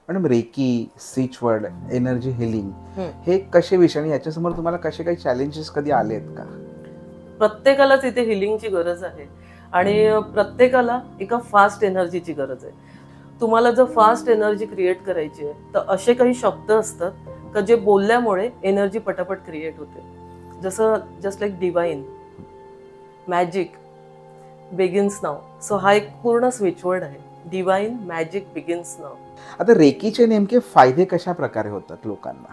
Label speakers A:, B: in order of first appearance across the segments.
A: Madam reiki, switchword, energy healing हे कसे विषय आणि याच्यासमोर तुम्हाला कसे काही चॅलेंजेस कधी आले आहेत का?
B: प्रत्येकालाच इथे हिलिंगची गरज आहे आणि प्रत्येकाला एका फास्ट एनर्जीची गरज आहे. तुम्हाला जर फास्ट एनर्जी क्रिएट करायची आहे तर असे काही शब्द असतात का जे बोलल्यामुळे एनर्जी पटापट क्रिएट होते. जसं just like divine, magic, begins now. So हा एक पूर्ण स्विचवर्ड आहे. Divine, magic, begins now.
A: आता रेकीचे नेमके फायदे कशा प्रकारे होतात लोकांना?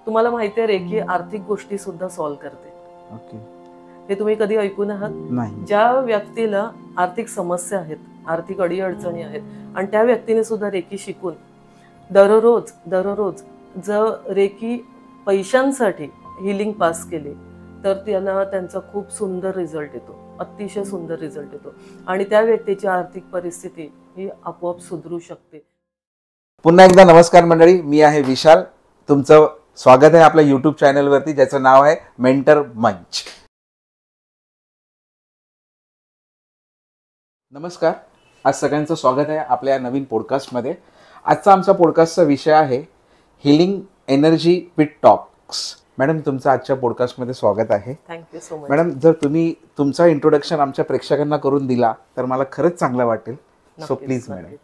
B: तुम्हाला माहिती आहे रेकी आर्थिक गोष्टी सुद्धा सॉल्व्ह करते.
A: ओके.
B: हे तुम्ही कधी ऐकून आहात?
A: नाही.
B: ज्या व्यक्तीला आर्थिक समस्या आहेत, आर्थिक अडीअडचणी आहेत आणि त्या व्यक्तीने सुद्धा रेकी शिकून दररोज जर रेकी पैशांसाठी हिलिंग पास केली तर त्याला त्यांचा खूप सुंदर रिझल्ट येतो, अतिशय सुंदर रिझल्ट येतो आणि त्या व्यक्तीची आर्थिक परिस्थिती ही आपोआप सुधरू शकते.
A: पुन्हा एकदा नमस्कार मंडळी, मी आहे विशाल. तुमचं स्वागत आहे आपल्या यूट्यूब चॅनलवरती ज्याचं नाव आहे मेंटर मंच. नमस्कार, आज सगळ्यांचं स्वागत आहे आपल्या नवीन पॉडकास्टमध्ये. आजचा आमचा पॉडकास्टचा विषय आहे healing energy with talks. Madam, तुमचं आजच्या पॉडकास्टमध्ये स्वागत आहे.
B: Thank you so much.
A: मॅडम, जर तुम्ही तुमचा इंट्रोडक्शन आमच्या प्रेक्षकांना करून दिला तर मला खरंच चांगलं वाटेल. So please madam.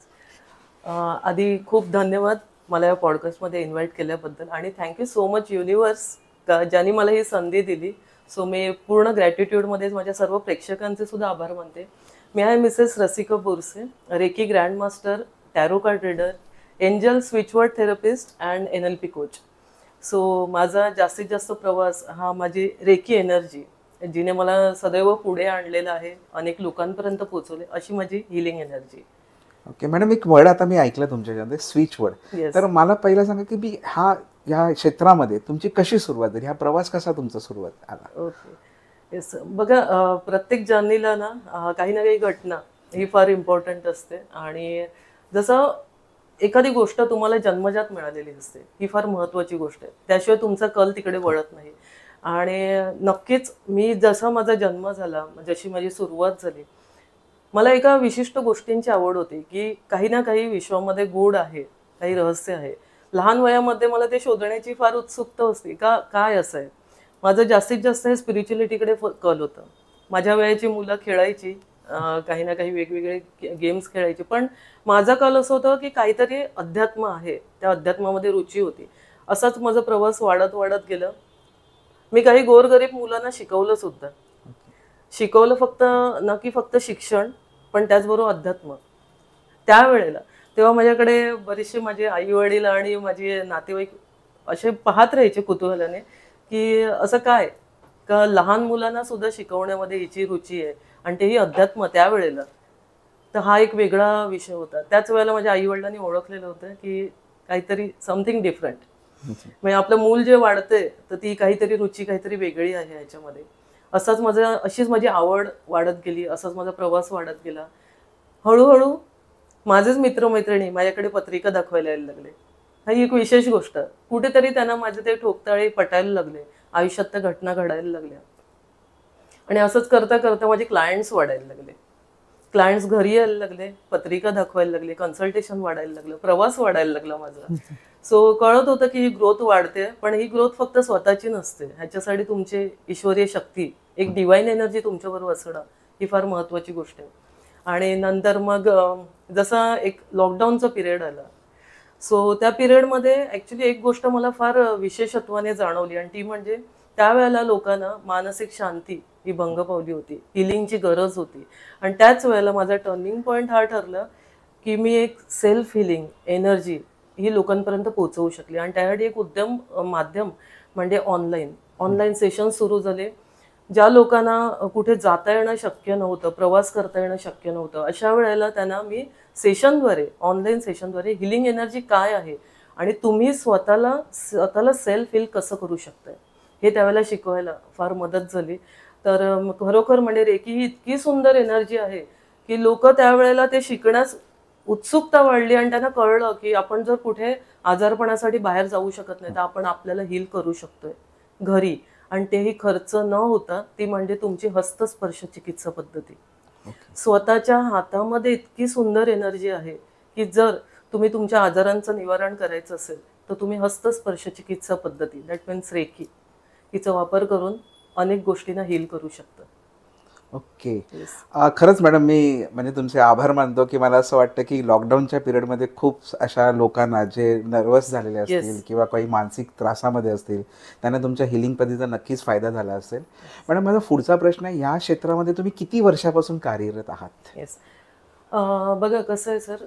B: आधी खूप धन्यवाद मला या पॉडकास्टमध्ये इन्व्हाइट केल्याबद्दल आणि थँक्यू सो मच युनिवर्स ज्यांनी मला ही संधी दिली. सो मी पूर्ण ग्रॅटिट्यूडमध्येच माझ्या सर्व प्रेक्षकांचे सुद्धा आभार मानते. मी आहे Mrs Rasika Borse, reiki grand master, tarot card reader, angel switch word therapist and NLP coach. So माझा जास्तीत जास्त प्रवास हा माझी रेकी एनर्जी जिने मला सदैव पुढे आणलेला आहे, अनेक लोकांपर्यंत पोहोचवले, अशी माझी हिलिंग एनर्जी.
A: ओके मॅडम, एक वर्ड आता मी ऐकलं तुमच्याच्यामध्ये, स्विच वर्ड. तर मला पहिला सांगा की मी ह्या क्षेत्रामध्ये तुमची कशी सुरुवात झाली, हा प्रवास कसा तुमचा सुरुवात आला?
B: Okay, yes. बघा, प्रत्येक जर्नीला ना काही ना काही घटना ही फार इम्पॉर्टंट असते आणि जसं एखादी गोष्ट तुम्हाला जन्मजात मिळालेली असते, ही फार महत्त्वाची गोष्ट आहे. त्याशिवाय तुमचा कल तिकडे वळत नाही. आणि नक्कीच मी जसा माझा जन्म झाला, जशी माझी सुरुवात झाली, मला एका विशिष्ट गोष्टींची आवड होती की काही ना काही विश्वामध्ये गूढ आहे, काही रहस्य आहे. लहान वयामध्ये मला ते शोधण्याची फार उत्सुकता असते का काय असं आहे. माझं जास्तीत जास्त हे स्पिरिच्युअलिटीकडे कल होतं. माझ्या वयाची मुलं खेळायची, काही ना काही वेगवेगळे गेम्स खेळायचे, पण माझा कल असं होतं की काहीतरी अध्यात्म आहे, त्या अध्यात्मामध्ये रुची होती. असाच माझा प्रवास वाढत गेलं. मी काही गोरगरीब मुलांना शिकवलं सुद्धा. शिकवलं फक्त शिक्षण, पण त्याचबरोबर अध्यात्म. त्यावेळेला तेव्हा माझ्याकडे बरेचसे माझे आई वडील आणि माझे नातेवाईक असे पाहत राहायचे कुतूहलाने की असं काय का लहान मुलांना सुद्धा शिकवण्यामध्ये हिची रुची आहे आणि तेही अध्यात्म त्यावेळेला. तर हा एक वेगळा विषय होता. त्याच वेळेला माझ्या आई वडिलांनी ओळखलेलं होतं की काहीतरी समथिंग डिफरंट, म्हणजे आपलं मूल जे वाढते तर ती काहीतरी रुची काहीतरी वेगळी आहे ह्याच्यामध्ये. अशीच माझी आवड वाढत गेली, असाच माझा प्रवास वाढत गेला. हळूहळू माझेच मित्रमैत्रिणी माझ्याकडे पत्रिका दाखवायला यायला लागले. ही एक विशेष गोष्ट. कुठेतरी त्यांना माझे ते ठोकताळे पटायला लागले, आयुष्यात त्या घटना घडायला लागल्या आणि असंच करता करता माझे क्लायंट्स वाढायला लागले. क्लायंट्स घरी यायला लागले, पत्रिका दाखवायला लागले, कन्सल्टेशन वाढायला लागलं, प्रवास वाढायला लागला माझा. सो कळत होतं की ही ग्रोथ वाढते, पण ही ग्रोथ फक्त स्वतःची नसते. ह्याच्यासाठी तुमची ईश्वरीय शक्ती, एक डिवाइन एनर्जी तुमच्याबरोबर असणं ही फार महत्त्वाची गोष्ट आहे. आणि नंतर मग जसा एक लॉकडाऊनचा पिरियड आला, सो त्या पिरियडमध्ये ॲक्च्युली एक गोष्ट मला फार विशेषत्वाने जाणवली आणि ती म्हणजे त्यावेळेला लोकांना मानसिक शांती ही भंग पावली होती, हिलिंगची गरज होती. आणि त्याच वेळेला माझा टर्निंग पॉईंट हा ठरला की मी एक सेल्फ हिलिंग एनर्जी ही लोकांपर्यंत पोहोचवू शकली. आणि त्यासाठी एक माध्यम म्हणजे ऑनलाईन सेशन सुरू झाले. ज्या लोकांना कुठे जाता येणं शक्य नव्हतं, प्रवास करता येणं शक्य नव्हतं, अशा वेळेला त्यांना मी ऑनलाईन सेशनद्वारे हिलिंग एनर्जी काय आहे आणि तुम्ही स्वतःला सेल्फ हील कसं करू शकताय हे त्यावेळेला शिकवायला फार मदत झाली. तर खरोखर म्हणजे रेकी ही इतकी सुंदर एनर्जी आहे की लोक त्यावेळेला ते शिकण्यास उत्सुकता वाढली आणि त्यांना कळलं की आपण जर कुठे आजारपणासाठी बाहेर जाऊ शकत नाही तर आपण आपल्याला हील करू शकतोय घरी, आणि तेही खर्च न होता. ती म्हणजे तुमची हस्तस्पर्श चिकित्सा पद्धती. स्वतःच्या हातामध्ये इतकी सुंदर एनर्जी आहे की जर तुम्ही तुमच्या आजारांचं निवारण करायचं असेल तर तुम्ही हस्तस्पर्श चिकित्सा पद्धती, दॅट मीन्स रेकी, हिचा वापर करून अनेक गोष्टींना हील करू शकतं.
A: ओके. खरंच मॅडम, मी म्हणजे तुमचे आभार मानतो की मला असं वाटतं की लॉकडाऊनच्या पिरियडमध्ये खूप अशा लोकांना जे नर्वस झालेले असतील किंवा काही मानसिक त्रासामध्ये असतील त्यांना तुमच्या हिलिंग पद्धतीचा नक्कीच फायदा झाला असेल. मॅडम, माझा पुढचा प्रश्न आहे, या क्षेत्रामध्ये तुम्ही किती वर्षापासून कार्यरत आहात?
B: येस, बघा कसं आहे सर,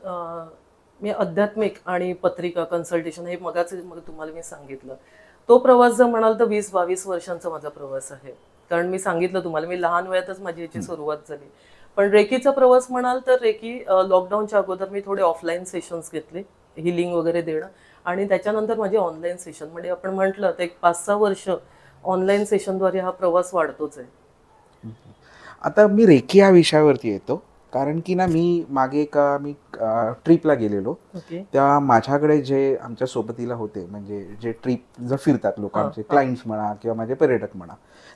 B: मी आध्यात्मिक आणि पत्रिका कन्सल्टेशन हे मग तुम्हाला मी सांगितलं, तो प्रवास जर म्हणाल तर 20-22 वर्षांचा माझा प्रवास आहे. कारण मी सांगितलं तुम्हाला, मी लहान वयातच माझी याची सुरुवात झाली. पण रेकीचा प्रवास म्हणाल तर रेकी लॉकडाऊनच्या अगोदर मी थोडे ऑफलाईन सेशन्स घेतले, हिलिंग वगैरे देणं, आणि त्याच्यानंतर माझे ऑनलाईन सेशन, म्हणजे आपण म्हटलं तर एक 5-6 वर्ष ऑनलाईन सेशनद्वारे हा प्रवास वाढतोच आहे.
A: आता मी रेकी या विषयावरती येतो, कारण की ना मी मागे मी ट्रिपला गेलेलो. तेव्हा माझ्याकडे जे आमच्या सोबतीला होते, म्हणजे जे ट्रिप जर फिरतात लोक, आमचे क्लायंट्स म्हणा किंवा माझे पर्यटक म्हणा,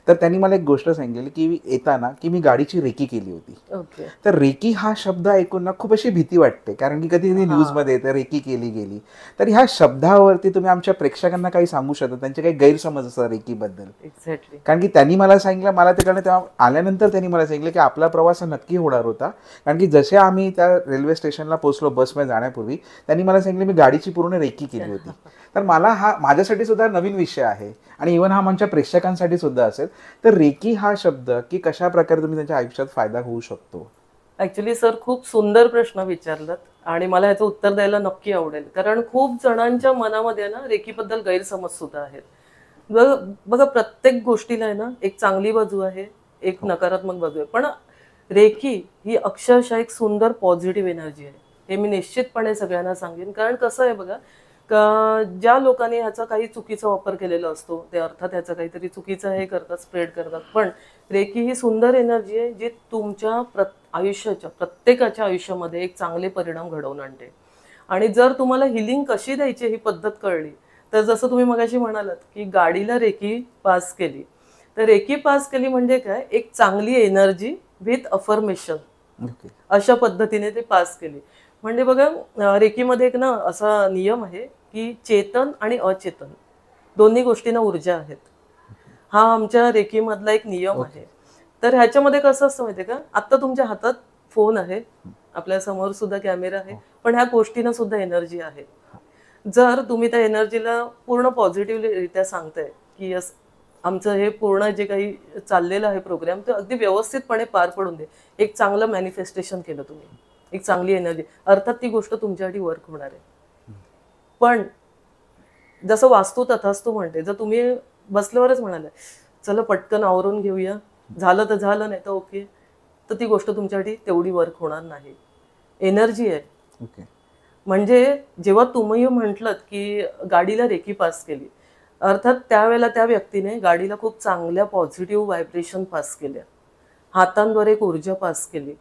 A: तर त्यांनी मला एक गोष्ट सांगितलेली की येताना की मी गाडीची रेकी केली होती. तर रेकी हा शब्द ऐकून ना खूप अशी भीती वाटते, कारण की कधी कधी न्यूजमध्ये तर रेकी केली गेली. तर ह्या शब्दावरती तुम्ही आमच्या प्रेक्षकांना काही सांगू शकता, त्यांचे काही गैरसमज असतात रेकीबद्दल?
B: एक्झॅक्टली.
A: कारण की त्यांनी मला सांगितलं, मला तिकडे तेव्हा आल्यानंतर त्यांनी मला सांगितलं की आपला प्रवास नक्की होणार होता, कारण की जसे आम्ही त्या रेल्वे स्टेशनला पोहोचलो बसमध्ये जाण्यापूर्वी, त्यांनी मला सांगितलं मी गाडीची पूर्ण रेकी केली होती. तर मला हा माझ्यासाठी सुद्धा नवीन विषय आहे आणि इव्हन हा आमच्या प्रेक्षकांसाठी सुद्धा असेल. तर रेकी हा शब्द की कशा प्रकारे तुम्ही त्यांच्या आयुष्यात फायदा होऊ शकतो?
B: ऍक्च्युली सर, खूप सुंदर प्रश्न विचारलात आणि मला ह्याचं उत्तर द्यायला नक्की आवडेल, कारण खूप जणांच्या मनामध्ये ना रेकीबद्दल गैरसमज सुद्धा आहेत. बघा, प्रत्येक गोष्टीला आहे ना एक चांगली बाजू आहे, एक नकारात्मक बाजू आहे, पण रेकी ही अक्षरशः एक सुंदर पॉझिटिव्ह एनर्जी आहे, हे मी निश्चितपणे सगळ्यांना सांगेन. कारण कसं आहे बघा, का ज्या लोकांनी ह्याचा काही चुकीचा वापर केलेला असतो, ते अर्थात ह्याचा काहीतरी चुकीचं हे करतात, स्प्रेड करतात, पण रेकी ही सुंदर एनर्जी आहे जी तुमच्या आयुष्याच्या प्रत्येकाच्या आयुष्यामध्ये एक चांगले परिणाम घडवून आणते. आणि जर तुम्हाला हिलिंग कशी द्यायची ही पद्धत कळली, तर जसं तुम्ही मगाशी म्हणालात की गाडीला रेकी पास केली, तर रेकी पास केली म्हणजे काय, एक चांगली एनर्जी विथ अफर्मेशन, अशा पद्धतीने ते पास केली. म्हणजे बघा, रेकीमध्ये एक ना असा नियम आहे की चेतन आणि अचेतन दोन्ही गोष्टींना ऊर्जा आहेत. हा आमच्या रेकीमधला एक नियम आहे. तर ह्याच्यामध्ये कसं असतं माहितीये का, आता तुमच्या हातात फोन आहे, आपल्या समोर सुद्धा कॅमेरा आहे, पण ह्या गोष्टींना सुद्धा एनर्जी आहे. जर तुम्ही त्या एनर्जीला पूर्ण पॉझिटिव्हरित्या सांगताय की यस, आमचं हे पूर्ण जे काही चाललेलं आहे प्रोग्राम, ते अगदी व्यवस्थितपणे पार पडून दे, एक चांगलं मॅनिफेस्टेशन केलं तुम्ही, एक चांगली एनर्जी, अर्थात ती गोष्ट तुमच्यासाठी वर्क होणार आहे. पण जसं वास्तू तथास्तू म्हणते, जर तुम्ही बसल्यावरच म्हणाले चला पटकन आवरून घेऊया, झालं तर झालं, नाही तर ओके, तर ती गोष्ट तुमच्यासाठी तेवढी वर्क होणार नाही. एनर्जी आहे. म्हणजे जेव्हा तुम्ही म्हटलं की गाडीला रेकी पास केली, अर्थात त्यावेळेला त्या व्यक्तीने गाडीला खूप चांगल्या पॉझिटिव्ह व्हायब्रेशन पास केल्या, हातांद्वारे एक ऊर्जा पास केली,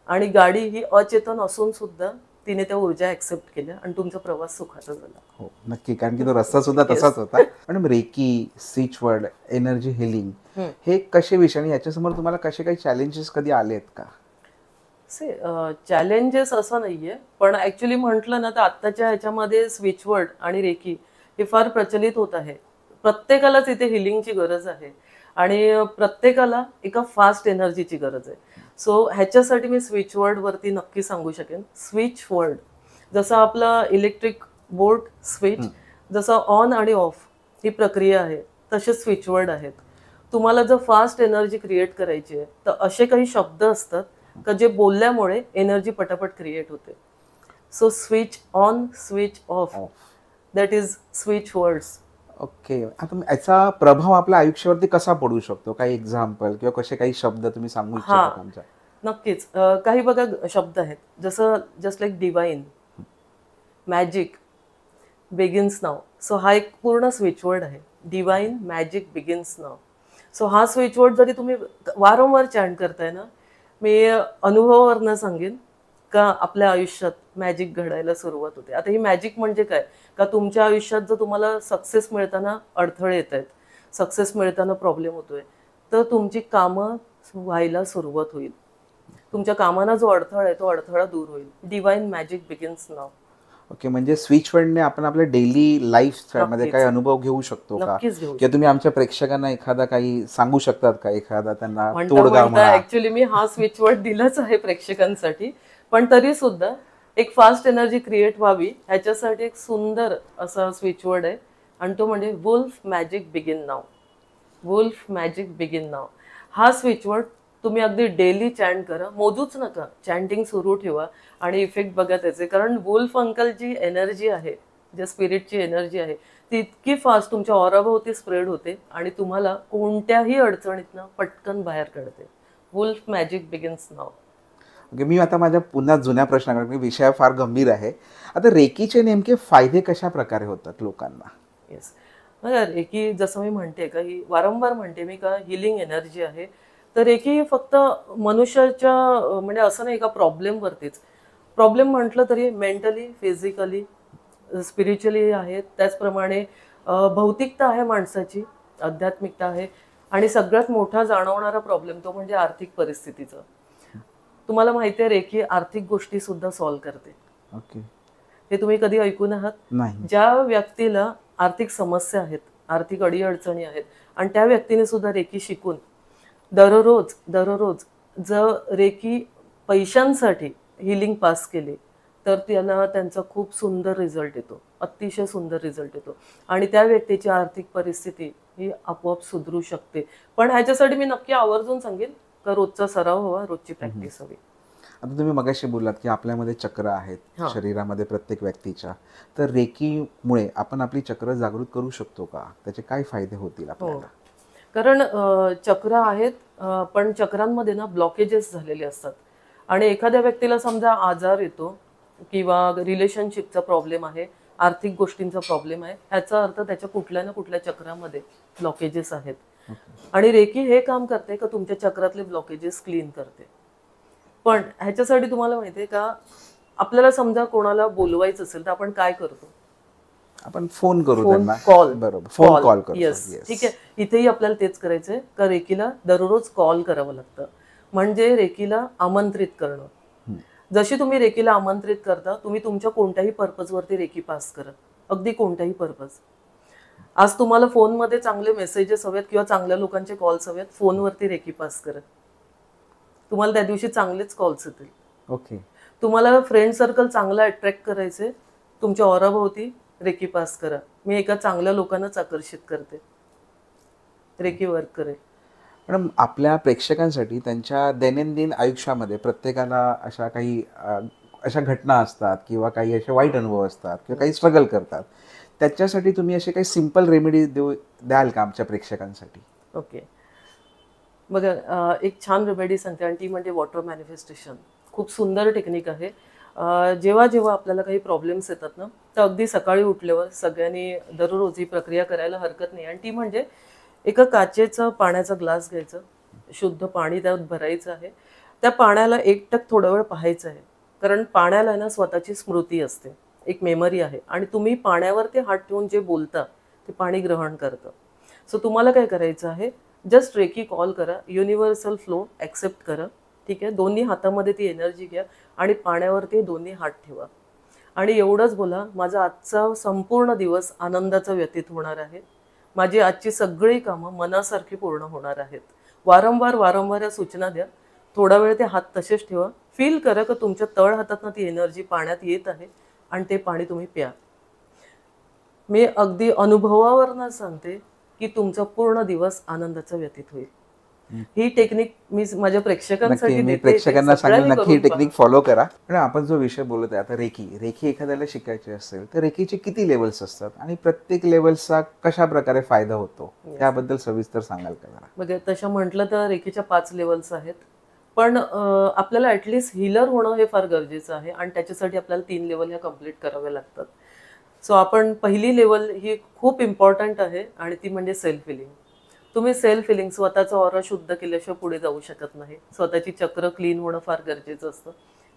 B: आणि गाडी ही अचेतन असून सुद्धा तिने त्या ऊर्जा ऍक्सेप्ट केल्या आणि तुमचा प्रवास सुखाचा झाला.
A: हो नक्की, कारण की तो रस्ता सुद्धा तसाच होता. पण reiki, switchword, energy healing हे कसे विषय, आणि याच्यासमोर तुम्हाला कसे काही चॅलेंजेस कधी आलेत का?
B: चॅलेंजेस असं नाहीये, पण ऍक्च्युली म्हटलं ना तर आत्ताच्या ह्याच्यामध्ये स्विच वर्ड आणि रेकी हे फार प्रचलित होत आहे. प्रत्येकालाच इथे हिलिंगची गरज आहे आणि प्रत्येकाला एका फास्ट एनर्जीची गरज आहे. सो ह्याच्यासाठी मी स्विच वर्ड वरती नक्की सांगू शकेन. स्विच वर्ड जसं आपला इलेक्ट्रिक बोर्ड स्विच, जसं ऑन आणि ऑफ ही प्रक्रिया आहे, तसे स्विच वर्ड आहेत. तुम्हाला जर फास्ट एनर्जी क्रिएट करायची आहे तर असे काही शब्द असतात का जे बोलल्यामुळे एनर्जी पटापट क्रिएट होते. So switch on, switch off, that is switch words.
A: Okay. आता याचा प्रभाव आपल्या आयुष्यावरती कसा पडू शकतो? काही एक्झाम्पल किंवा कसे काही शब्द तुम्ही सांगू इच्छिता आमच्या?
B: नक्कीच. काही बघा शब्द आहेत, जसं just like divine, magic, begins now. So हा एक पूर्ण स्विच वर्ड आहे. Divine, magic, begins now. So हा स्विच वर्ड जरी तुम्ही वारंवार चॅन्ट करताय ना, मी अनुभवावरनं सांगेन का आपल्या आयुष्यात मॅजिक घडायला सुरुवात होते. आता ही मॅजिक म्हणजे काय, का तुमच्या आयुष्यात जर तुम्हाला सक्सेस मिळताना अडथळे येत आहेत, सक्सेस मिळताना प्रॉब्लेम होतोय, तर तुमची कामं व्हायला सुरुवात होईल. तुमच्या कामांना जो अडथळा आहे तो अडथळा दूर होईल. डिवाइन मॅजिक बिगिन्स नाव.
A: ओके, म्हणजे स्विच वर्डने आपण आपल्या डेली लाईफ मध्ये काही अनुभव घेऊ शकतो का?
B: नक्कीच घेऊ
A: किंवा तुम्ही आमच्या प्रेक्षकांना एखादा काही सांगू शकतात का, एखादा त्यांना
B: म्हणता
A: तोडगा
B: म्हणता
A: म्हणा?
B: ऍक्च्युली मी हा स्विच वर्ड दिलाच आहे प्रेक्षकांसाठी, पण तरी सुद्धा एक फास्ट एनर्जी क्रिएट व्हावी ह्याच्यासाठी एक सुंदर असा स्विच वर्ड आहे आणि तो म्हणजे वुल्फ मॅजिक बिगिन नाव. वुल्फ मॅजिक बिगिन नाव हा स्विच वर्ड तुम्ही अगदी डेली चॅन्ट करा, मोजूच नका, चॅन्टिंग सुरू ठेवा आणि इफेक्ट बघा त्याचे. कारण वुल्फ अंकल जी एनर्जी आहे, ज्या स्पिरिटची एनर्जी आहे ती इतकी फास्ट तुमच्या ऑराभोवती स्प्रेड होते आणि तुम्हाला कोणत्याही अडचणीतनं पटकन बाहेर काढते. वुल्फ मॅजिक बिगिन्स नाव.
A: ओके, मी आता माझ्या पुन्हा जुन्या प्रश्नाकडे, विषय फार गंभीर आहे. आता रेकीचे नेमके फायदे कशा प्रकारे होतात लोकांना?
B: येस, बघा रेकी जसं मी म्हणते का, ही वारंवार म्हणते मी का हिलिंग एनर्जी आहे. तर रेकी फक्त मनुष्याच्या म्हणजे असं नाही का प्रॉब्लेमवरतीच, प्रॉब्लेम म्हटलं तरी मेंटली, फिजिकली, स्पिरिच्युअली आहे. त्याचप्रमाणे भौतिकता आहे माणसाची, आध्यात्मिकता आहे आणि सगळ्यात मोठा जाणवणारा प्रॉब्लेम तो म्हणजे आर्थिक परिस्थितीचा. तुम्हाला माहिती आहे रेकी आर्थिक गोष्टी सुद्धा सॉल्व्ह करते.
A: ओके,
B: हे तुम्ही कधी ऐकून आहात?
A: नाही.
B: ज्या व्यक्तीला आर्थिक समस्या आहेत, आर्थिक अडीअडचणी आहेत आणि त्या व्यक्तीने सुद्धा रेकी शिकून दररोज जर रेकी पैशांसाठी हिलिंग पास केली तर त्याला त्यांचा खूप सुंदर रिझल्ट येतो, अतिशय सुंदर रिझल्ट येतो आणि त्या व्यक्तीची आर्थिक परिस्थिती ही आपोआप सुधरू शकते. पण ह्याच्यासाठी मी नक्की आवर्जून सांगेन का रोजचा सराव हवा, रोजची प्रॅक्टिस हवी.
A: आता तुम्ही मगाशी बोललात की आपल्यामध्ये चक्र आहेत शरीरामध्ये प्रत्येक व्यक्तीच्या, तर रेकीमुळे आपण आपली चक्र जागृत करू शकतो का? त्याचे काय फायदे होतील आपल्याला?
B: कारण चक्र आहेत, पण चक्रांमध्ये ना ब्लॉकेजेस झालेले असतात आणि एखाद्या व्यक्तीला समजा आजार येतो किंवा रिलेशनशिपचा प्रॉब्लेम आहे, आर्थिक गोष्टींचा प्रॉब्लेम आहे, ह्याचा अर्थ त्याच्या कुठल्या ना कुठल्या चक्रामध्ये ब्लॉकेजेस आहेत. आणि रेकी हे काम करते का तुमच्या चक्रातले ब्लॉकेजेस क्लीन करते. पण ह्याच्यासाठी तुम्हाला माहितीये का, आपल्याला समजा कोणाला बोलवायचं असेल तर आपण काय करतो?
A: आपण फोन करू त्यांना.
B: कॉल.
A: बरोबर, फोन कॉल करतो.
B: येस, ठीक आहे. इथेही आपल्याला तेच करायचंय का रेकीला दररोज कॉल करावं लागतं, म्हणजे रेकीला आमंत्रित करणं. जशी तुम्ही रेकीला आमंत्रित करता, तुम्ही तुमच्या कोणत्याही पर्पजवरती रेकी पास करा, अगदी कोणत्याही पर्पज. आज तुम्हाला फोनमध्ये चांगले मेसेजेस हवेत किंवा चांगल्या लोकांचे कॉल्स हवेत, फोनवरती रेकी पास करा, तुम्हाला त्या दिवशी चांगलेच कॉल्स येतील.
A: ओके,
B: तुम्हाला फ्रेंड सर्कल चांगला अट्रॅक्ट करायचे, तुमच्या ऑराभोवती रेकी पास करा. मी एका चांगल्या लोकांनाच आकर्षित करते, रेकी वर्क करेल.
A: मॅडम, आपल्या प्रेक्षकांसाठी त्यांच्या दैनंदिन आयुष्यामध्ये प्रत्येकाला अशा काही अशा घटना असतात किंवा काही असे वाईट अनुभव असतात किंवा काही स्ट्रगल करतात, त्याच्यासाठी तुम्ही असे काही सिंपल रेमेडी द्याल का आमच्या प्रेक्षकांसाठी?
B: ओके, बघा एक छान रेमेडी सांगते आणि ती म्हणजे वॉटर मॅनिफेस्टेशन. खूप सुंदर टेक्निक आहे. जेव्हा जेव्हा आपल्याला काही प्रॉब्लेम्स येतात ना, तर अगदी सकाळी उठल्यावर सगळ्यांनी दररोज ही प्रक्रिया करायला हरकत नाही. आणि ती म्हणजे एका काचेचा पाण्याचा ग्लास घ्यायचं, शुद्ध पाणी त्यात भरायचं आहे. त्या पाण्याला एकटक थोडा वेळ पाहायचं आहे, कारण पाण्याला ना स्वतःची स्मृती असते, एक मेमरी आहे आणि तुम्ही पाण्यावर ते हात ठेवून जे बोलता ते पाणी ग्रहण करतं. सो तुम्हाला काय करायचं आहे, जस्ट रेकी कॉल करा, युनिव्हर्सल फ्लो ॲक्सेप्ट करा, ठीक आहे. दोन्ही हातामध्ये ती एनर्जी घ्या आणि पाण्यावरती दोन्ही हात ठेवा आणि एवढंच बोला, माझा आजचा संपूर्ण दिवस आनंदाचा व्यतीत होणार आहे, माझी आजची सगळी कामं मनासारखी पूर्ण होणार आहेत. वारंवार या सूचना द्या. थोडा वेळ ते हात तसेच ठेवा, फील करा का तुमच्या तळ हातातनं ती एनर्जी पाण्यात येत आहे आणि ते पाणी तुम्ही प्या. मी अगदी अनुभवावरनं सांगते की तुमचा पूर्ण दिवस आनंदाचा व्यतीत होईल. ही टेक्निक मी माझ्या प्रेक्षकांसाठी देते,
A: प्रेक्षकांना सांगेल नक्की ही टेक्निक फॉलो करा. पण आपण जो विषय बोलत आहे आता, रेकी एखाद्याला शिकायची असेल तर रेकीचे किती लेवल्स असतात आणि प्रत्येक लेवलचा कशा प्रकारे फायदा होतो, त्याबद्दल सविस्तर सांगाल का जरा?
B: बघा, तशा म्हटलं तर रेकीच्या 5 लेवल्स आहेत, पण आपल्याला ॲटलिस्ट हिलर होणं हे फार गरजेचं आहे आणि त्याच्यासाठी आपल्याला 3 लेवल ह्या कम्प्लीट कराव्या लागतात. सो आपण पहिली लेवल ही खूप इम्पॉर्टंट आहे आणि ती म्हणजे सेल्फ हिलिंग. तुम्ही सेल्फ हिलिंग, स्वतःचा ऑरा शुद्ध केल्याशिवाय पुढे जाऊ शकत नाही. स्वतःची चक्र क्लीन होणं फार गरजेचं असतं.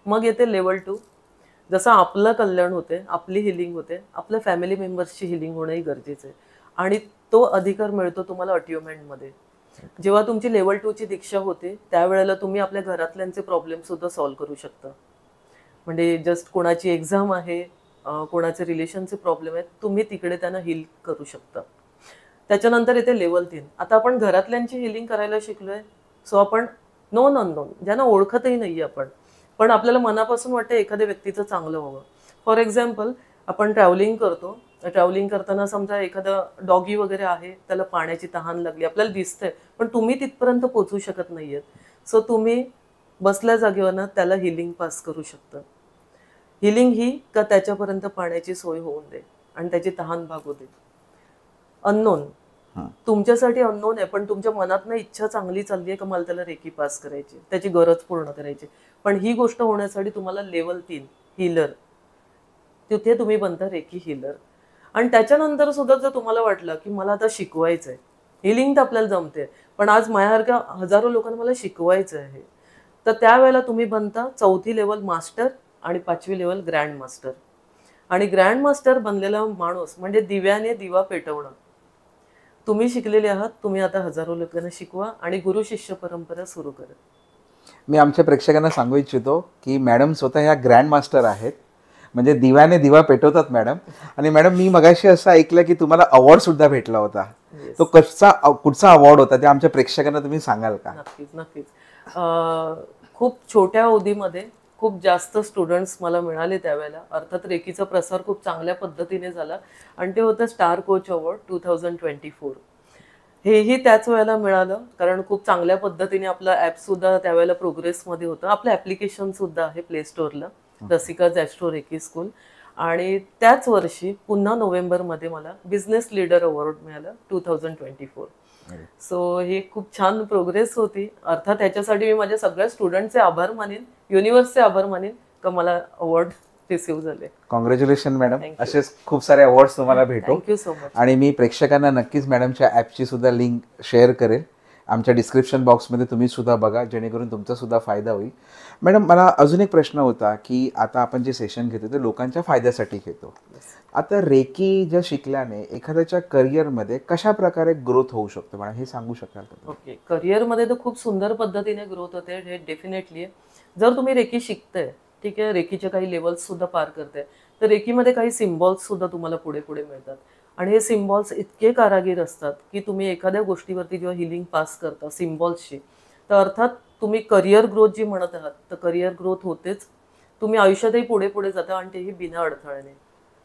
B: मग येते लेवल 2. जसं आपलं कल्याण होते, आपली हिलिंग होते, आपल्या फॅमिली मेंबर्सची हिलिंग होणंही गरजेचं आहे आणि तो अधिकार मिळतो तुम्हाला अटिव्हमेंटमध्ये. जेव्हा तुमची लेवल 2 ची दीक्षा होते त्यावेळेला तुम्ही आपल्या घरातल्यांचे प्रॉब्लेम सुद्धा सॉल्व्ह करू शकता. म्हणजे जस्ट कोणाची एक्झाम आहे, कोणाचे रिलेशनचे प्रॉब्लेम आहेत, तुम्ही तिकडे त्यांना हील करू शकता. त्याच्यानंतर येते लेवल 3. आता आपण घरातल्यांची हिलिंग करायला शिकलोय. सो आपण नोन अननोन ज्यांना ओळखतही नाहीये आपण, पण आपल्याला मनापासून वाटतं एखाद्या व्यक्तीचं चांगलं व्हावं. फॉर एक्झाम्पल, आपण ट्रॅव्हलिंग करतो. ट्रॅव्हलिंग करताना समजा एखादा डॉगी वगैरे आहे, त्याला पाण्याची तहान लागली, आपल्याला दिसतंय, पण तुम्ही तिथपर्यंत पोहोचू शकत नाहीयेत. सो तुम्ही बसल्या जागेवरनं त्याला हिलिंग पास करू शकता. हिलिंग ही का त्याच्यापर्यंत पाण्याची सोय होऊन दे आणि त्याची तहान भागू दे. अननोन तुमच्यासाठी अननोन आहे, पण तुमच्या मनातनं इच्छा चांगली चालली आहे का मला त्याला रेकी पास करायची, त्याची गरज पूर्ण करायची. पण ही गोष्ट होण्यासाठी तुम्हाला लेवल 3 हिलर, तिथे तुम्ही बनता रेकी हिलर. आणि त्याच्यानंतर सुद्धा जर तुम्हाला वाटलं की मला आता शिकवायचंय, हिलिंग तर आपल्याला जमते, पण आज माझ्यासारख्या हजारो लोकांना मला शिकवायचं आहे, तर त्यावेळेला तुम्ही बनता 4थी लेवल मास्टर आणि 5वी लेवल ग्रँड मास्टर. आणि ग्रँड मास्टर बनलेला माणूस म्हणजे दिव्याने दिवा पेटवणं. तुम्ही शिकलेले आहात, तुम्ही आता हजारो लोकांना शिकवा आणि गुरु शिष्य परंपरा सुरू करा.
A: मी आमच्या प्रेक्षकांना सांगू इच्छितो की मॅडम स्वतः ह्या ग्रँड मास्टर आहेत, म्हणजे दिव्याने दिवा पेटवतात मॅडम. आणि मॅडम, मी मगाशी असं ऐकलं की तुम्हाला अवॉर्ड सुद्धा भेटला होता. तो कुठचा अवॉर्ड होता ते आमच्या प्रेक्षकांना तुम्ही सांगाल का?
B: नक्कीच नक्कीच. खूप छोट्या अवधीमध्ये खूप जास्त स्टुडंट्स मला मिळाले त्यावेळेला. अर्थात रेकीचा प्रसार खूप चांगल्या पद्धतीने झाला आणि ते होतं स्टार कोच अवॉर्ड 2024. हेही त्याच वेळेला मिळालं, कारण खूप चांगल्या पद्धतीने आपलं ॲप सुद्धा त्यावेळेला प्रोग्रेसमध्ये होतं. आपलं ॲप्लिकेशन सुद्धा आहे प्ले स्टोअरला, रसिका ॲस्ट्रो रेकी स्कूल. आणि त्याच वर्षी पुन्हा नोव्हेंबरमध्ये मला बिझनेस लीडर अवॉर्ड मिळालं 2024. सो ही खूप छान प्रोग्रेस होती. अर्थात ह्याच्यासाठी मी माझ्या सगळ्या स्टुडंटचे आभार मानेन, युनिव्हर्सचे आभार मानेन का मला अवॉर्ड रिसीव्ह झाले.
A: Congratulation madam. असेच खूप सारे अवॉर्ड्स तुम्हाला भेटो.
B: Thank you so much.
A: आणि मी प्रेक्षकांना नक्कीच मॅडमच्या ॲपची सुद्धा लिंक शेअर करेल आमच्या डिस्क्रिप्शन बॉक्समध्ये, तुम्ही सुद्धा बघा, जेणेकरून तुमचा सुद्धा फायदा होईल. मॅडम, मला अजून एक प्रश्न होता की आता आपण जे सेशन घेतो ते लोकांच्या फायद्यासाठी घेतो. आता रेकी ज्या शिकल्याने एखाद्याच्या करिअरमध्ये कशा प्रकारे ग्रोथ होऊ शकतो मला हे सांगू शकाल का?
B: ओके, करिअरमध्ये तर खूप सुंदर पद्धतीने ग्रोथ होते, हे डेफिनेटली आहे. जर तुम्ही रेकी शिकताय, ठीक आहे, रेकीचे काही लेवल्स सुद्धा पार करताय, तर रेकीमध्ये काही सिम्बॉल्स सुद्धा तुम्हाला पुढे पुढे मिळतात. आणि हे सिम्बॉल्स इतके कारागीर असतात की तुम्ही एखाद्या गोष्टीवरती जेव्हा हिलिंग पास करता सिम्बॉल्सची, तर अर्थात तुम्ही करिअर ग्रोथ जी म्हणत आहात, तर करिअर ग्रोथ होतेच, तुम्ही आयुष्यातही पुढे पुढे जाता आणि तेही बिना अडथळ्याने.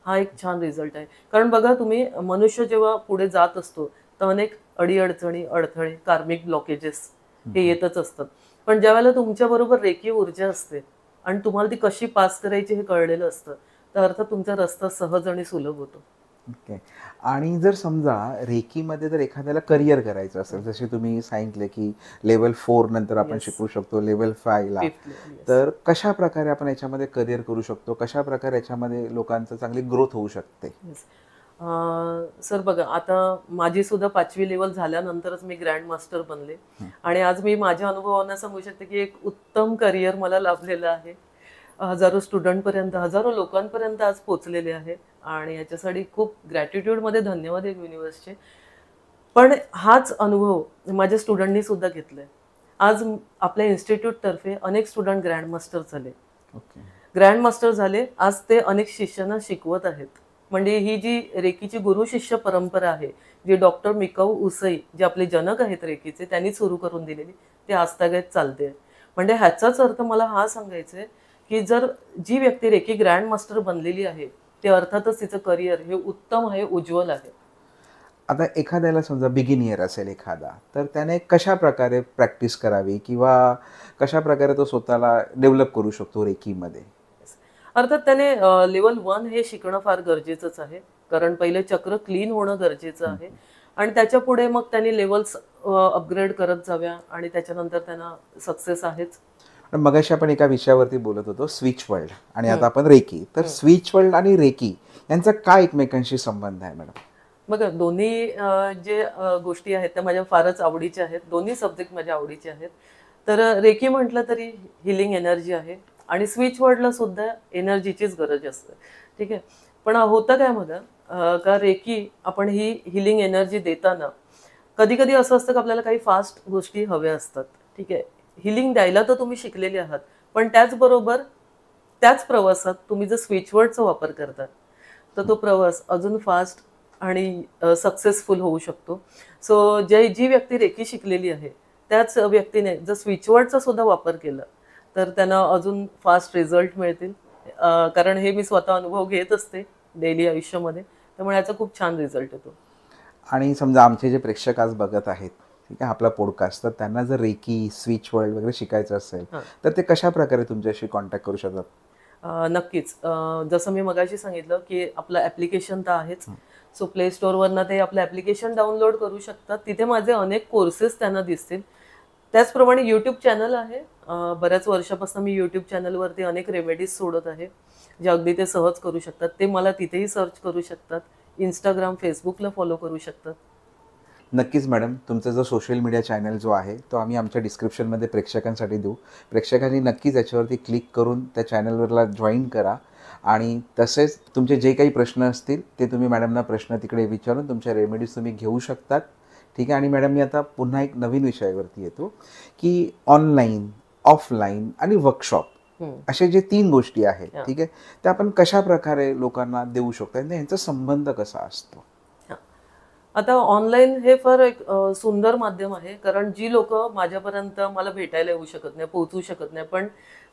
B: हा एक छान रिझल्ट आहे. कारण बघा, तुम्ही मनुष्य जेव्हा पुढे जात असतो तर अनेक अडीअडचणी, अडथळे, कार्मिक ब्लॉकेजेस हे येतच असतात. पण ज्यावेळेला तुमच्याबरोबर रेकी ऊर्जा असते आणि तुम्हाला ती कशी पास करायची हे कळलेलं असतं, तर अर्थात तुमचा रस्ता सहज आणि सुलभ होतो.
A: ओके. आणि जर समजा रेकीमध्ये जर एखाद्याला करिअर करायचं असेल, जसे तुम्ही सांगितले की लेवल 4 नंतर आपण शिकू शकतो, लेवल 5 ला, तर कशा प्रकारे आपण याच्यामध्ये करिअर करू शकतो, कशा प्रकारे याच्यामध्ये लोकांचं चांगली ग्रोथ होऊ शकते?
B: सर बघा, आता माझी सुद्धा 5वी लेवल झाल्यानंतरच मी ग्रँड मास्टर बनले आणि आज मी माझ्या अनुभवांना सांगू शकते की एक उत्तम करिअर मला लाभलेलं आहे. हजारो स्टुडंटपर्यंत, हजारो लोकांपर्यंत आज पोचलेले आहे आणि याच्यासाठी खूप ग्रॅटिट्यूडमध्ये धन्यवाद आहे युनिव्हर्सचे. पण हाच अनुभव माझ्या स्टुडंटनी सुद्धा घेतलाय. आज आपल्या इन्स्टिट्यूटतर्फे अनेक स्टुडंट ग्रँड मास्टर झाले. ग्रँड मास्टर झाले, आज ते अनेक शिष्यांना शिकवत आहेत. म्हणजे ही जी रेकीची गुरु शिष्य परंपरा आहे, जी डॉक्टर मिकाऊ उसई, जे आपले जनक आहेत रेकीचे, त्यांनी सुरू करून दिलेली, ते आजतागायत चालते. म्हणजे ह्याचाच अर्थ मला हा सांगायचा आहे की जर जी व्यक्ती रेकी ग्रँड मास्टर बनलेली आहे, ते अर्थातच तिचं करिअर हे उत्तम आहे, उज्ज्वल आहे.
A: आता एखाद्याला समजा बिगिनियर असेल एखादा, तर त्याने कशा प्रकारे प्रॅक्टिस करावी किंवा कशा प्रकारे तो स्वतःला डेव्हलप करू शकतो रेकीमध्ये?
B: अर्थात त्याने लेवल 1 हे शिकणं फार गरजेचंच आहे, कारण पहिले चक्र क्लीन होणं गरजेचं आहे आणि त्याच्या पुढे मग त्यांनी लेवल्स अपग्रेड करत जाव्या आणि त्याच्यानंतर त्यांना सक्सेस आहेच.
A: मगाशी आपण एका विषयावरती बोलत होतो, स्विच वर्ल्ड, आणि आता आपण रेकी. तर स्विच वर्ल्ड आणि रेकी यांचा काय एकमेकांशी संबंध आहे मॅडम?
B: बघा, दोन्ही जे गोष्टी आहेत त्या माझ्या फारच आवडीच्या आहेत. दोन्ही सब्जेक्ट माझ्या आवडीचे आहेत. तर रेकी म्हटलं तरी हिलिंग एनर्जी आहे आणि स्विच वर्ल्डला सुद्धा एनर्जीचीच गरज असते, ठीक आहे. पण होतं काय बघा, का रेकी आपण ही हिलिंग एनर्जी देताना कधी कधी असं असतं की आपल्याला काही फास्ट गोष्टी हव्या असतात, ठीक आहे. हिलिंग द्यायला तर तुम्ही शिकलेले आहात, पण त्याचबरोबर त्याच प्रवासात तुम्ही जर स्विच वर्डचा वापर करता तर तो प्रवास अजून फास्ट आणि सक्सेसफुल होऊ शकतो. सो जी व्यक्ती रेकी शिकलेली आहे त्याच व्यक्तीने जर स्विचवर्डचा सुद्धा वापर केला तर त्यांना अजून फास्ट रिझल्ट मिळतील. कारण हे मी स्वतः अनुभव घेत असते डेली आयुष्यामध्ये, त्यामुळे याचा खूप छान रिझल्ट येतो.
A: आणि समजा आमचे जे प्रेक्षक आज बघत आहेत, ठीक आहे, आपला पॉडकास्ट, तर त्यांना जर रेकी, स्विच वर्ल्ड वगैरे शिकायचं असेल तर ते कशा प्रकारे तुमच्याशी कॉन्टॅक्ट करू शकतात?
B: नक्कीच. जसं मी मगाशी सांगितलं की आपलं ॲप्लिकेशन तर आहेच. सो प्ले स्टोअरवरनं ते आपलं ॲप्लिकेशन डाउनलोड करू शकतात. तिथे माझे अनेक कोर्सेस त्यांना दिसतील. त्याचप्रमाणे यूट्यूब चॅनल आहे. बऱ्याच वर्षापासून मी यूट्यूब चॅनलवरती अनेक रेमेडीज सोडत आहे, जे अगदी ते सहज करू शकतात. ते मला तिथेही सर्च करू शकतात. इंस्टाग्राम, फेसबुकला फॉलो करू शकतात.
A: नक्कीच मॅडम, तुमचा जो सोशल मीडिया चॅनल जो आहे तो आम्ही आमच्या डिस्क्रिप्शनमध्ये प्रेक्षकांसाठी देऊ. प्रेक्षकांनी नक्कीच याच्यावरती क्लिक करून त्या चॅनलवरला जॉईन करा आणि तसेच तुमचे जे काही प्रश्न असतील ते तुम्ही मॅडमना प्रश्न तिकडे विचारून तुमच्या रेमेडीज तुम्ही घेऊ शकतात. ठीक आहे. आणि मॅडम, मी आता पुन्हा एक नवीन विषयावरती येतो की ऑनलाईन, ऑफलाईन आणि वर्कशॉप असे जे 3 गोष्टी आहेत, ठीक आहे, त्या आपण कशा प्रकारे लोकांना देऊ शकतो आणि यांचा संबंध कसा असतो?
B: आता ऑनलाईन हे फार एक सुंदर माध्यम आहे, कारण जी लोक माझ्यापर्यंत मला भेटायला येऊ शकत नाही, पोहोचू शकत नाही, पण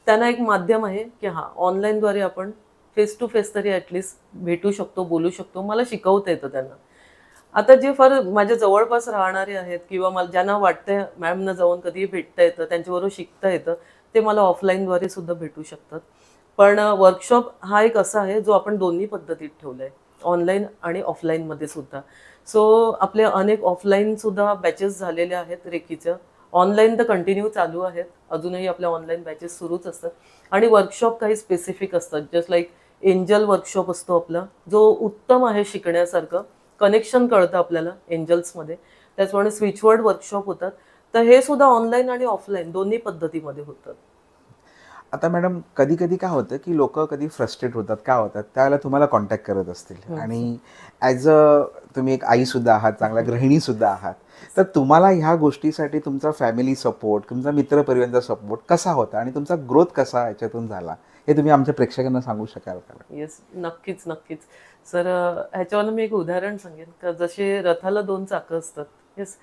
B: त्यांना एक माध्यम आहे की ऑनलाईनद्वारे आपण फेस टू फेस तरी ॲटलिस्ट भेटू शकतो, बोलू शकतो, मला शिकवता येतं त्यांना. आता जे फार माझ्या जवळपास राहणारे आहेत किंवा मला ज्यांना वाटतंय मॅमना जाऊन कधी भेटता येतं, त्यांच्याबरोबर शिकता येतं, ते मला ऑफलाईनद्वारे सुद्धा भेटू शकतात. पण वर्कशॉप हा एक असा आहे जो आपण दोन्ही पद्धतीत ठेवला आहे, ऑनलाईन आणि ऑफलाईनमध्ये सुद्धा. सो आपले अनेक ऑफलाईन सुद्धा बॅचेस झालेले आहेत रेकीच्या. ऑनलाईन तर कंटिन्यू चालू आहेत, अजूनही आपल्या ऑनलाईन बॅचेस सुरूच असतात. आणि वर्कशॉप काही स्पेसिफिक असतात, जस्ट लाईक एंजल वर्कशॉप असतो आपला, जो उत्तम आहे शिकण्यासारखं. कनेक्शन कळतं आपल्याला एंजल्समध्ये. त्याचप्रमाणे स्विचवर्ड वर्कशॉप होतात. तर हे सुद्धा ऑनलाईन आणि ऑफलाईन दोन्ही पद्धतीमध्ये होतात.
A: आता मॅडम, कधी कधी काय होतं की लोक कधी फ्रस्ट्रेट होतात, काय होतात, त्यावेळेला तुम्हाला कॉन्टॅक्ट करत असतील आणि ॲज तुम्ही एक आई सुद्धा आहात, चांगला गृहिणी सुद्धा आहात, तर तुम्हाला ह्या गोष्टीसाठी तुमचा फॅमिली सपोर्ट, तुमचा मित्रपरिवाराचा सपोर्ट कसा होता आणि तुमचा ग्रोथ कसा याच्यातून झाला, हे तुम्ही आमच्या प्रेक्षकांना सांगू शकाल का?
B: येस, नक्कीच नक्कीच सर. ह्याच्यावर मी एक उदाहरण सांगेन का, जसे रथाला 2 चाकं असतात, येस,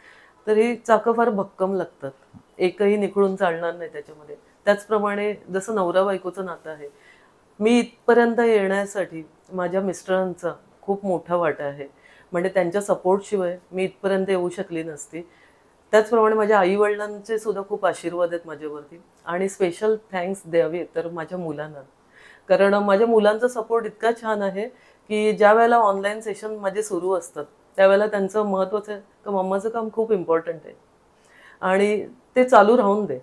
B: तर ही चाकं फार भक्कम लागतात, एकही निखळून चालणार नाही त्याच्यामध्ये. त्याचप्रमाणे जसं नवरा बायकोचं नातं आहे, मी इथपर्यंत येण्यासाठी माझ्या मिस्टरांचा खूप मोठा वाटा आहे. म्हणजे त्यांच्या सपोर्टशिवाय मी इथपर्यंत येऊ शकली नसती. त्याचप्रमाणे माझ्या आईवडिलांचे सुद्धा खूप आशीर्वाद आहेत माझ्यावरती. आणि स्पेशल थँक्स द्यावे तर माझ्या मुलांना, कारण माझ्या मुलांचा सपोर्ट इतका छान आहे की ज्या वेळेला ऑनलाईन सेशन माझे सुरू असतात त्यावेळेला त्यांचं महत्त्वाचं आहे की मम्माचं काम खूप इम्पॉर्टंट आहे आणि ते चालू राहून दे.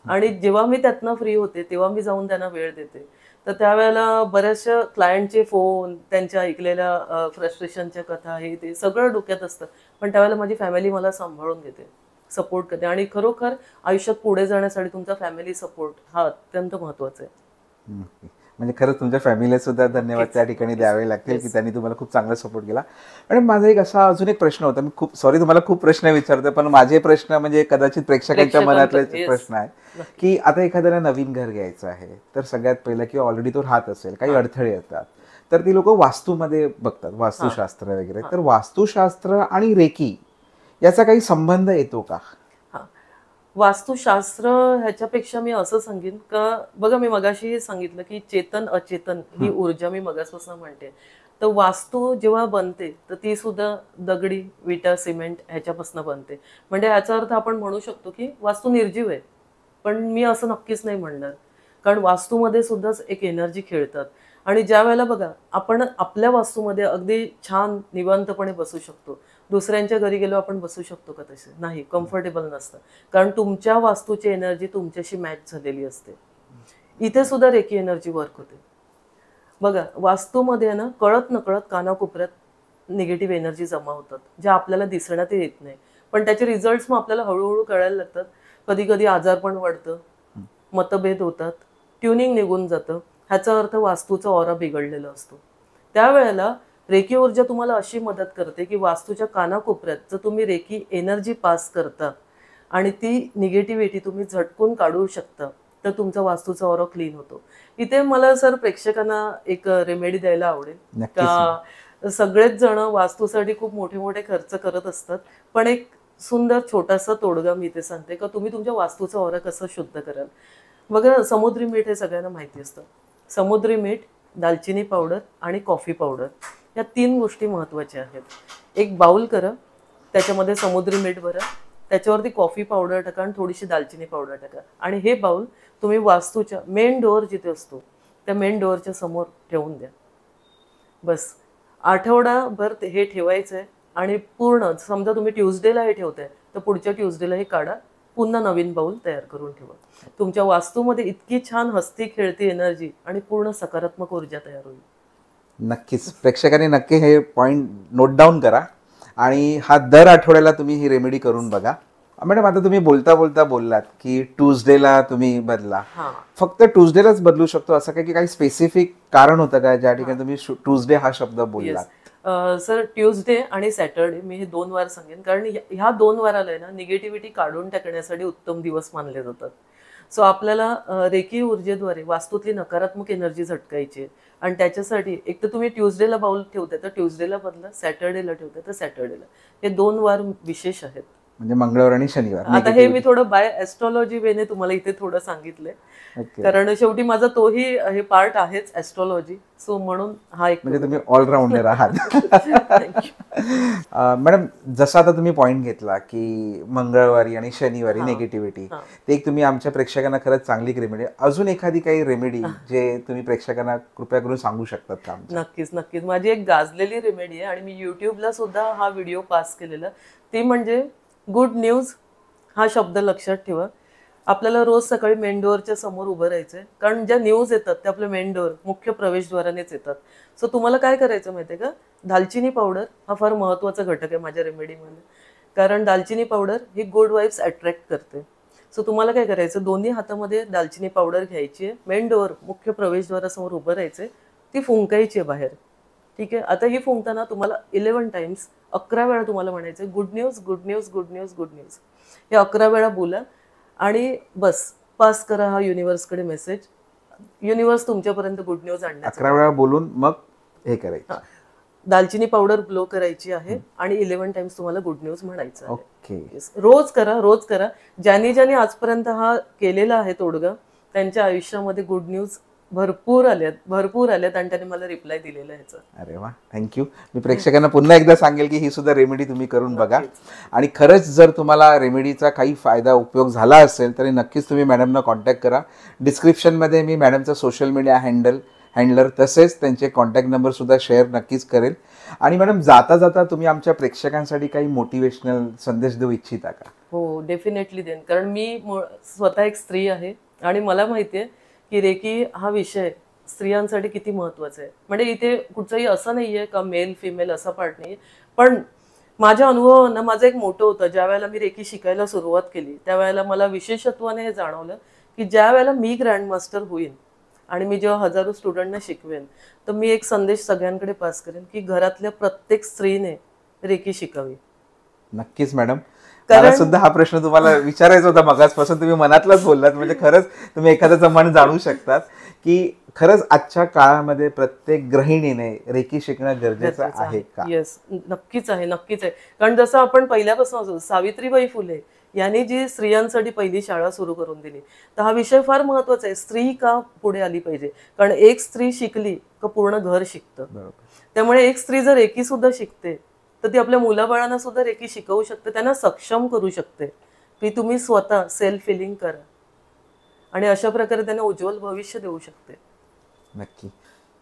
B: आणि जेव्हा मी त्यातनं फ्री होते तेव्हा मी जाऊन त्यांना वेळ देते. तर त्यावेळेला बऱ्याचशा क्लायंटचे फोन, त्यांच्या ऐकलेल्या फ्रस्ट्रेशनच्या कथा, हे ते सगळं डोक्यात असतं, पण त्यावेळेला माझी फॅमिली मला सांभाळून घेते, सपोर्ट करते. आणि खरोखर आयुष्यात पुढे जाण्यासाठी तुमचा फॅमिली सपोर्ट हा अत्यंत महत्त्वाचा आहे.
A: म्हणजे खरंच तुमच्या फॅमिलीला सुद्धा धन्यवाद त्या ठिकाणी द्यावे लागतील की त्यांनी तुम्हाला खूप चांगला सपोर्ट केला. आणि माझा एक असा अजून एक प्रश्न होता, मी खूप सॉरी तुम्हाला खूप प्रश्न विचारतो, पण माझे प्रश्न म्हणजे कदाचित प्रेक्षकांच्या मनातले प्रश्न आहे की आता एखाद्याला नवीन घर घ्यायचं आहे, तर सगळ्यात पहिलं किंवा ऑलरेडी तो राहत असेल, काही अडथळे येतात, तर ती लोक वास्तूमध्ये बघतात, वास्तुशास्त्र वगैरे. तर वास्तुशास्त्र आणि रेकी याचा काही संबंध येतो का?
B: वास्तुशास्त्र ह्याच्यापेक्षा मी असं सांगेन का, बघा मी मगाशी सांगितलं की चेतन अचेतन ही ऊर्जा मी मगासपासून म्हणते. तर वास्तू जेव्हा बनते तर ती सुद्धा दगडी, विटा, सिमेंट ह्याच्यापासून बनते. म्हणजे याचा अर्थ आपण म्हणू शकतो की वास्तू निर्जीव आहे, पण मी असं नक्कीच नाही म्हणणार, कारण वास्तूमध्ये सुद्धा एक एनर्जी खेळतात. आणि ज्या वेळेला बघा आपण आपल्या वास्तूमध्ये अगदी छान निवांतपणे बसू शकतो, दुसऱ्यांच्या घरी गेलो आपण बसू शकतो का? तसे नाही, कम्फर्टेबल नसतं, कारण तुमच्या वास्तूची एनर्जी तुमच्याशी मॅच झालेली असते. इथे सुद्धा रेकी एनर्जी वर्क होते. बघा वास्तूमध्ये ना कळत नकळत कानाकोपऱ्यात निगेटिव्ह एनर्जी जमा होतात, ज्या आपल्याला दिसण्यात येत नाही, पण त्याचे रिझल्ट्स मग आपल्याला हळूहळू कळायला लागतात. कधी कधी आजारपण वाढतं, मतभेद होतात, ट्युनिंग निघून जातं. ह्याचा अर्थ वास्तूचा ऑरा बिघडलेला असतो. त्यावेळेला रेकी ऊर्जा तुम्हाला अशी मदत करते की वास्तूच्या कानाकोपऱ्यात जर तुम्ही रेकी एनर्जी पास करता आणि ती निगेटिव्हिटी तुम्ही झटकून काढू शकता, तर तुमचा वास्तूचा ऑरा क्लीन होतो. इथे मला सर प्रेक्षकांना एक रेमेडी द्यायला आवडेल का सगळेच जण वास्तूसाठी खूप मोठे मोठे खर्च करत असतात, पण एक सुंदर छोटासा तोडगा मी इथे सांगते का तुम्ही तुमच्या वास्तूचा ऑरा कसं शुद्ध कराल. बघा, समुद्री मीठ हे सगळ्यांना माहिती असतं. समुद्री मीठ, दालचिनी पावडर आणि कॉफी पावडर या 3 गोष्टी महत्त्वाच्या आहेत. एक बाउल करा, त्याच्यामध्ये समुद्री मीठ भरा, त्याच्यावरती कॉफी पावडर टाका आणि थोडीशी दालचिनी पावडर टाका आणि हे बाउल तुम्ही वास्तूच्या मेन डोअर जिथे असतो त्या मेन डोअरच्या समोर ठेवून द्या. बस आठवडाभर हे ठेवायचं आहे आणि पूर्ण समजा तुम्ही ट्यूजडेला हे ठेवताय तर पुढच्या ट्यूजडेला हे काढा, पुन्हा नवीन बाउल तयार करून ठेवा. तुमच्या वास्तूमध्ये इतकी छान हसती खेळती एनर्जी आणि पूर्ण सकारात्मक ऊर्जा तयार होईल.
A: नक्कीच प्रेक्षकांनी नक्की हे पॉईंट नोट डाऊन करा आणि हा दर आठवड्याला तुम्ही ही रेमेडी करून बघा. मॅडम, आता तुम्ही बोलता बोलता बोललात की ट्यूजडेला तुम्ही बदला. फक्त ट्यूजडेलाच बदलू शकतो असं काय की काही स्पेसिफिक कारण होतं का ज्या ठिकाणी तुम्ही ट्यूजडे हा शब्द बोललात?
B: सर, ट्यूजडे आणि सॅटरडे मी हे 2 वार सांगेन, कारण ह्या 2 वाराला ना निगेटिव्हिटी काढून टाकण्यासाठी उत्तम दिवस मानले जातात. सो आपल्याला रेकी ऊर्जेद्वारे वास्तूतली नकारात्मक एनर्जी झटकायची आणि त्याच्यासाठी एक तर तुम्ही ट्यूजडेला बाउल ठेवताय तर ट्यूजडेला बदला, सॅटरडेला ठेवताय तर सॅटरडेला. हे 2 वार विशेष आहेत,
A: म्हणजे मंगळवार आणि शनिवार.
B: आता हे मी थोडं बाय ऍस्ट्रॉलॉजी वेने तुम्हाला इथे थोडं सांगितलंय, कारण शेवटी माझा तोही हे पार्ट आहेच ऍस्ट्रॉलॉजी. सो म्हणून हा एक
A: म्हणजे तुम्ही ऑलराऊंडर आहात. मॅडम, जसं आता तुम्ही पॉइंट घेतला की मंगळवारी आणि शनिवारी निगेटिव्हिटी, ते एक तुम्ही आमच्या प्रेक्षकांना खरंच चांगली रेमेडी. अजून एखादी काही रेमेडी जे तुम्ही प्रेक्षकांना कृपया करून सांगू शकतात का?
B: नक्कीच नक्कीच. माझी एक गाजलेली रेमेडी आहे आणि मी युट्यूबला सुद्धा हा व्हिडिओ पास केलेला. ती म्हणजे गुड न्यूज. हा शब्द लक्षात ठेवा. आपल्याला रोज सकाळी मेन डोअरच्या समोर उभं राहायचंय, कारण ज्या न्यूज येतात त्या आपल्या मेन डोअर मुख्य प्रवेशद्वारानेच येतात. सो तुम्हाला काय करायचं माहितीये का, दालचिनी पावडर हा फार महत्वाचा घटक आहे माझ्या रेमेडीमध्ये, कारण दालचिनी पावडर ही गुड वाईब्स अट्रॅक्ट करते. सो तुम्हाला काय करायचं, दोन्ही हातामध्ये दालचिनी पावडर घ्यायची आहे, मेन डोअर मुख्य प्रवेशद्वारासमोर उभं राहायचंय, ती फुंकायची आहे बाहेर. ठीक आहे. आता ही फुंकताना तुम्हाला 11 टाइम्स 11 वेळा तुम्हाला म्हणायचं good news, good news, good news, good news. हे 11 वेळा बोला आणि बस पास करा हा युनिव्हर्सकडे मेसेज. युनिव्हर्स तुमच्यापर्यंत गुड न्यूज आणण्याचा.
A: 11 वेळा बोलून मग हे करायचं.
B: दालचिनी पावडर ब्लो करायची आहे आणि 11 टाइम्स तुम्हाला गुड न्यूज म्हणायचं आहे.
A: ओके.
B: रोज करा, रोज करा. ज्यांनी ज्यांनी आजपर्यंत हा केलेला आहे तोडगा, त्यांच्या आयुष्यामध्ये गुड न्यूज भरपूर आल्यात आणि त्यांनी मला रिप्लाय दिलेला ह्याचा.
A: अरे वा, थँक्यू. मी प्रेक्षकांना पुन्हा एकदा सांगेल की ही सुद्धा रेमेडी तुम्ही करून बघा आणि खरंच जर तुम्हाला रेमेडीचा काही फायदा उपयोग झाला असेल तरी नक्कीच तुम्ही मॅडमना कॉन्टॅक्ट करा. डिस्क्रिप्शनमध्ये मी मॅडमचा सोशल मीडिया हँडलर तसेच त्यांचे कॉन्टॅक्ट नंबर सुद्धा शेअर नक्कीच करेल. आणि मॅडम, जाता जाता तुम्ही आमच्या प्रेक्षकांसाठी काही मोटिवेशनल संदेश देऊ इच्छिता का?
B: हो, डेफिनेटली देईन, कारण मी स्वतः एक स्त्री आहे आणि मला माहितीये की रेकी हा विषय स्त्रियांसाठी किती महत्वाचा आहे. म्हणजे इथे कुठचंही असं नाहीये का मेल फिमेल असा पार्ट नाहीये, पण माझ्या अनुभवानं माझं एक मोठं होतं. ज्या वेळेला मी रेकी शिकायला सुरुवात केली त्यावेळेला मला विशेषत्वाने हे जाणवलं की ज्या वेळेला मी ग्रँडमास्टर होईन आणि मी जेव्हा हजारो स्टुडंटना शिकवेन तर मी एक संदेश सगळ्यांकडे पास करेन की घरातल्या प्रत्येक स्त्रीने रेकी शिकावी.
A: नक्कीच मॅडम. मला सुद्धा हा प्रश्न तुम्हाला विचारायचा होता मगाचपासून, तुम्ही मनातलाच बोललात. म्हणजे खरंच तुम्ही एखाद्याचं मन जाणू शकतात की खरंच आजच्या काळामध्ये प्रत्येक गृहिणीने रेकी शिकणं गरजेचं आहे का?
B: येस, नक्कीच आहे, नक्कीच आहे. कारण जसं आपण पहिल्यापासून सावित्रीबाई फुले यांनी जी स्त्रियांसाठी पहिली शाळा सुरू करून दिली, तर हा विषय फार महत्वाचा आहे. स्त्री का पुढे आली पाहिजे, कारण एक स्त्री शिकली का पूर्ण घर शिकतं. त्यामुळे एक स्त्री जर रेकी सुद्धा शिकते तर ती आपल्या मुलाबाळांना सुद्धा रेकी शिकवू शकते, त्यांना सक्षम करू शकते की तुम्ही स्वतः सेल्फ फिलिंग करा आणि अशा प्रकारे त्यांना उज्ज्वल भविष्य देऊ शकते.
A: नक्की.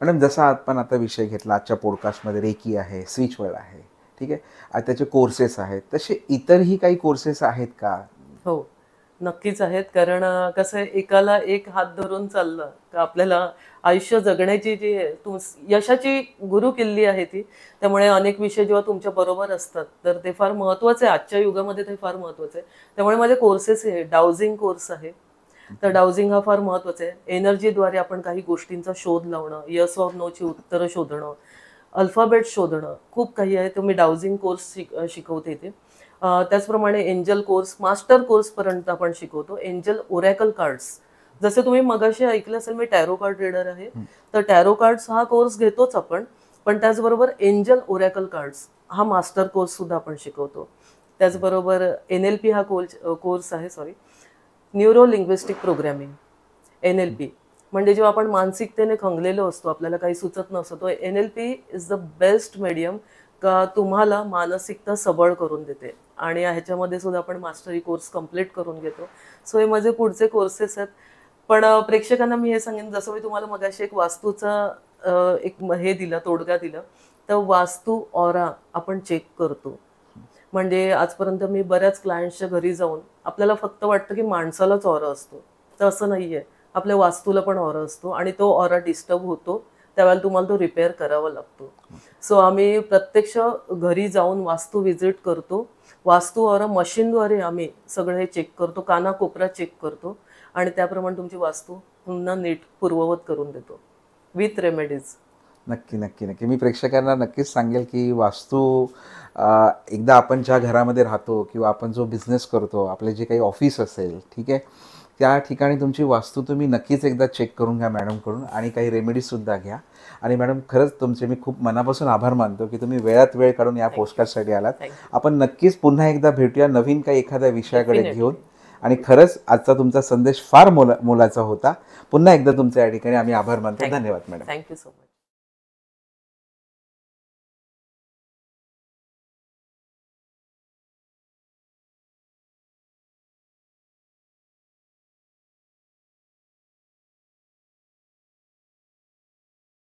A: मॅडम, जसा आपण आता विषय घेतला आजच्या पॉडकास्टमध्ये, रेकी आहे, स्विच वर्ड आहे, ठीक आहे, आता त्याचे कोर्सेस आहेत, तसे इतरही काही कोर्सेस आहेत का?
B: हो, नक्कीच आहेत. कारण कसं आहे, एकाला एक हात धरून चाललं का आपल्याला आयुष्य जगण्याची जी यशाची गुरु किल्ली आहे ती. त्यामुळे अनेक विषय जेव्हा तुमच्या बरोबर असतात तर ते फार महत्वाचे आहे. आजच्या युगामध्ये ते फार महत्वाचे आहे. त्यामुळे माझे कोर्सेस आहे, डाउजिंग कोर्स आहे. तर डाउजिंग हा फार महत्वाचा आहे. एनर्जीद्वारे आपण काही गोष्टींचा शोध लावणं, येस ऑर नोची उत्तरं शोधणं, अल्फाबेट शोधणं, खूप काही आहे. तर मी डाउजिंग कोर्स शिकवते इथे. त्याचप्रमाणे एंजल कोर्स, मास्टर कोर्स पर्यंत आपण शिकवतो. एंजल ओरॅकल कार्ड्स जसे तुम्ही मगाशी ऐकलं असेल मी टॅरो कार्ड रीडर आहे, तर टॅरो कार्ड्स हा कोर्स घेतोच आपण, पण त्याचबरोबर एंजल ओरॅकल कार्ड्स हा मास्टर कोर्स सुद्धा आपण शिकवतो. त्याचबरोबर NLP हा कोर्स आहे, न्यूरो लिंग्विस्टिक प्रोग्रॅमिंग, NLP. म्हणजे जेव्हा आपण मानसिकतेने खंगलेलो असतो, आपल्याला काही सुचत नसतं, तो NLP is the best medium का तुम्हाला मानसिकता सबळ करून देते. आणि ह्याच्यामध्ये सुद्धा आपण मास्टरी कोर्स कम्प्लीट करून घेतो. सो हे माझे पुढचे कोर्सेस आहेत. पण प्रेक्षकांना मी हे सांगेन, जसं मी तुम्हाला मगाशी एक वास्तूचा एक हे दिला, तोडगा दिला, तर वास्तू ऑरा आपण चेक करतो. म्हणजे आजपर्यंत मी बऱ्याच क्लायंट्सच्या घरी जाऊन आपल्याला फक्त वाटतं की माणसालाच ऑरा असतो, तर असं नाहीये. आपल्या वास्तूला पण ऑरा असतो आणि तो ऑरा डिस्टर्ब होतो त्यावेळेला तुम्हाला तो रिपेअर करावा लागतो. सो आम्ही प्रत्यक्ष घरी जाऊन वास्तू व्हिजिट करतो. वास्तू ऑरा मशीनद्वारे आम्ही सगळं हे चेक करतो, कानाकोपरा चेक करतो आणि त्याप्रमाणे तुमची वास्तू पुन्हा नीट पूर्ववत करून देतो विथ रेमेडीज.
A: नक्की नक्की नक्की. मी प्रेक्षकांना नक्कीच सांगेल की वास्तू एकदा आपण ज्या घरामध्ये राहतो किंवा आपण जो बिझनेस करतो, आपले जे काही ऑफिस असेल, ठीक आहे, त्या ठिकाणी तुमची वास्तू तुम्ही नक्कीच एकदा चेक करून घ्या मॅडमकडून आणि काही रेमेडीजसुद्धा घ्या. आणि मॅडम खरंच तुमचे मी खूप मनापासून आभार मानतो की तुम्ही वेळात वेळ काढून या पोस्टकास्टसाठी आलात. आपण नक्कीच पुन्हा एकदा भेटूया नवीन काही एखाद्या विषयाकडे घेऊन. आणि खरंच आजचा तुमचा संदेश फार मोलाचा होता. पुन्हा एकदा तुमच्या या ठिकाणी आम्ही आभार मानतो. धन्यवाद मॅडम.
B: Thank you so much.